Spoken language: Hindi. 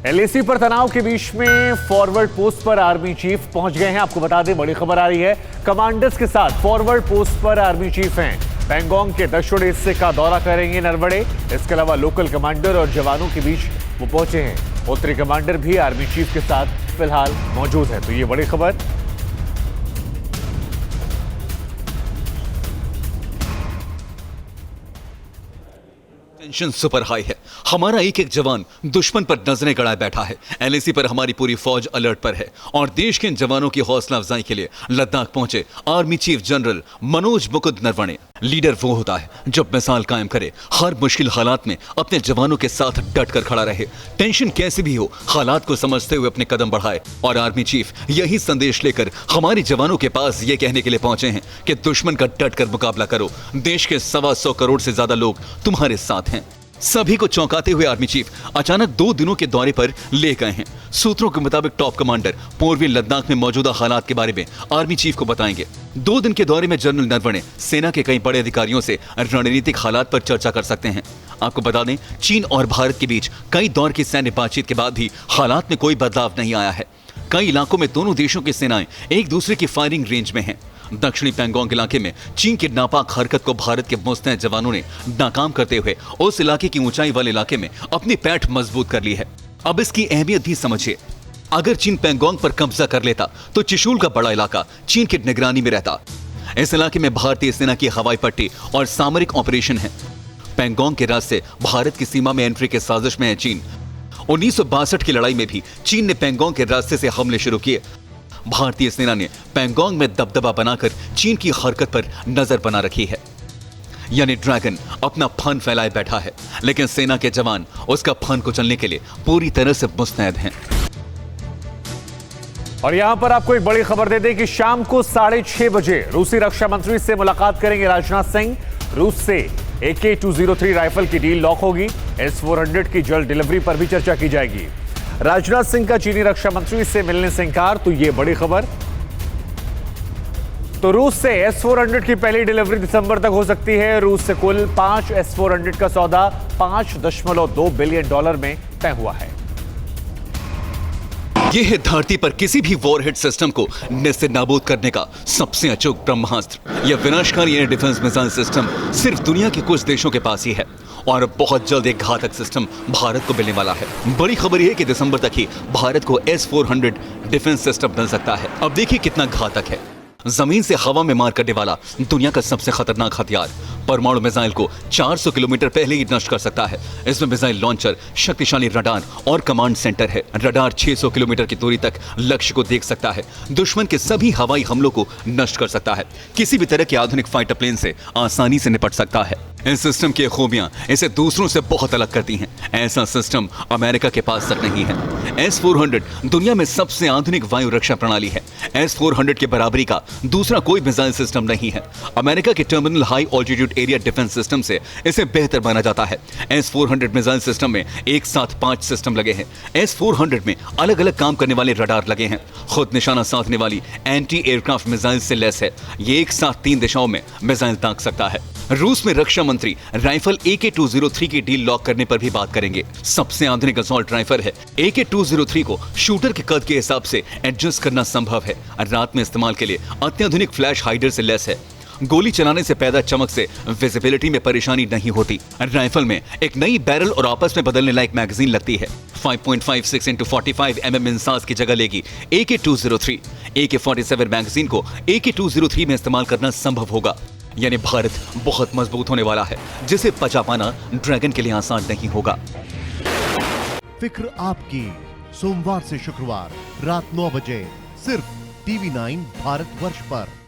एलएसी पर तनाव के बीच में फॉरवर्ड पोस्ट पर आर्मी चीफ पहुंच गए हैं। आपको बता दें, बड़ी खबर आ रही है। कमांडर्स के साथ फॉरवर्ड पोस्ट पर आर्मी चीफ हैं। पैंगोंग के दक्षिणी हिस्से का दौरा करेंगे नरवणे। इसके अलावा लोकल कमांडर और जवानों के बीच वो पहुंचे हैं। उत्तरी कमांडर भी आर्मी चीफ के साथ फिलहाल मौजूद है। तो ये बड़ी खबर। टेंशन सुपर हाई है। हमारा एक एक जवान दुश्मन पर नजरें गड़ाए बैठा है। एलएसी पर हमारी पूरी फौज अलर्ट पर है और देश के इन जवानों की हौसला अफजाई के लिए लद्दाख पहुंचे army chief general Manoj Mukund Naravane. Leader वो होता है जो मिसाल कायम करे, हर मुश्किल हालात में अपने जवानों के साथ डट कर खड़ा रहे। टेंशन कैसे भी हो, हालात को समझते हुए अपने कदम बढ़ाए। और आर्मी चीफ यही संदेश लेकर हमारे जवानों के पास ये कहने के लिए पहुंचे हैं कि दुश्मन का डट कर मुकाबला करो। देश के 125 करोड़ से ज्यादा लोग तुम्हारे साथ हैं। सभी को चौंकाते हुए आर्मी चीफ अचानक 2 दिनों के दौरे पर ले गए हैं। सूत्रों के मुताबिक टॉप कमांडर पूर्वी लद्दाख में मौजूदा हालात के बारे में आर्मी चीफ को बताएंगे। 2 दिन के दौरे में जनरल नरवणे सेना के कई बड़े अधिकारियों से रणनीतिक हालात पर चर्चा कर सकते हैं। आपको बता दें, चीन और भारत के बीच कई दौर की सैन्य बातचीत के बाद भी हालात में कोई बदलाव नहीं आया है। कई इलाकों में दोनों देशों की सेनाएं एक दूसरे की फायरिंग रेंज में हैं। दक्षिणी पैंगोंग इलाके में चीन की नापाक हरकत को भारत के मुस्तैद जवानों ने नाकाम करते हुए उस इलाके की ऊंचाई वाले इलाके में अपनी पैठ मजबूत कर ली है। अब इसकी अहमियत भी समझिए। अगर चीन पैंगोंग पर कब्जा कर लेता तो चुशूल का बड़ा इलाका चीन की निगरानी में रहता। इस इलाके में भारतीय सेना की हवाई पट्टी और सामरिक ऑपरेशन है। पैंगोंग के रास्ते भारत की सीमा में एंट्री के साजिश में है चीन। 1962 की लड़ाई में भी चीन ने पैंगोंग के रास्ते से हमले शुरू किए। भारतीय सेना ने पैंगोंग में दबदबा बनाकर चीन की हरकत पर नजर बना रखी है। यानी ड्रैगन अपना फन फैलाए बैठा है, लेकिन सेना के जवान उसका फन को चलने के लिए पूरी तरह से मुस्तैद हैं। और यहां पर आपको एक बड़ी खबर दे दें कि शाम को 6:30 बजे रूसी रक्षा मंत्री से मुलाकात करेंगे राजनाथ सिंह। रूस से AK-203 राइफल की डील लॉक होगी। S-400 की जल्द डिलीवरी पर भी चर्चा की जाएगी। राजनाथ सिंह का चीनी रक्षा मंत्री से मिलने से इंकार, तो ये बड़ी खबर। तो रूस से S-400 की पहली डिलीवरी दिसंबर तक हो सकती है। रूस से कुल 5 S-400 का सौदा $5.2 बिलियन में तय हुआ है। यह है धरती पर किसी भी वॉरहेड सिस्टम को निस्ते नाबूद करने का सबसे अचूक ब्रह्मास्त्र। यह विनाशकारी एयर डिफेंस मिसाइल सिस्टम सिर्फ दुनिया के कुछ देशों के पास ही है और बहुत जल्द एक घातक सिस्टम भारत को मिलने वाला है। बड़ी खबर यह है कि दिसंबर तक ही भारत को S-400 डिफेंस सिस्टम मिल सकता है। अब देखिए कितना घातक है। जमीन से हवा में मार करने वाला दुनिया का सबसे खतरनाक हथियार परमाणु मिसाइल को 400 किलोमीटर पहले ही नष्ट कर सकता है। इसमें मिसाइल लॉन्चर, शक्तिशाली रडार और कमांड सेंटर है। रडार 600 किलोमीटर की दूरी तक लक्ष्य को देख सकता है। दुश्मन के सभी हवाई हमलों को नष्ट कर सकता है। किसी भी तरह के आधुनिक फाइटर प्लेन से आसानी से निपट सकता है। इस सिस्टम की खूबियां इसे दूसरों से बहुत अलग करती हैं। ऐसा सिस्टम अमेरिका के पास तक नहीं है। S-400 दुनिया में सबसे आधुनिक वायु रक्षा प्रणाली है। S-400 के बराबरी का दूसरा कोई मिसाइल सिस्टम नहीं है। अमेरिका के terminal high altitude area defence system से इसे बेहतर माना जाता है। S-400 मिसाइल सिस्टम में एक साथ 5 सिस्टम लगे हैं। S-400 में अलग अलग काम करने वाले रडार लगे हैं। खुद निशाना साधने वाली एंटी एयरक्राफ्ट मिसाइल से लैस है। ये एक साथ 3 दिशाओं में मिसाइल दाग सकता है। रूस में रक्षा मंत्री राइफल AK-203 की डील लॉक करने पर भी बात करेंगे। सबसे आधुनिक असॉल्ट राइफल है। AK-203 को शूटर के कद के हिसाब से एडजस्ट करना संभव है। रात में इस्तेमाल के लिए अत्याधुनिक फ्लैश हाइडर से लैस है। गोली चलाने से पैदा चमक से विजिबिलिटी में परेशानी नहीं होती। राइफल में एक नई बैरल और आपस में बदलने लायक मैगजीन लगती है। 5.56 × 45 mm इंसास की जगह लेगी AK-203। AK-47 मैगजीन को AK-203 में इस्तेमाल करना संभव होगा। यानी भारत बहुत मजबूत होने वाला है, जिसे पचा पाना ड्रैगन के लिए आसान नहीं होगा। फिक्र आपकी, सोमवार से शुक्रवार रात 9 बजे सिर्फ TV9 भारतवर्ष पर।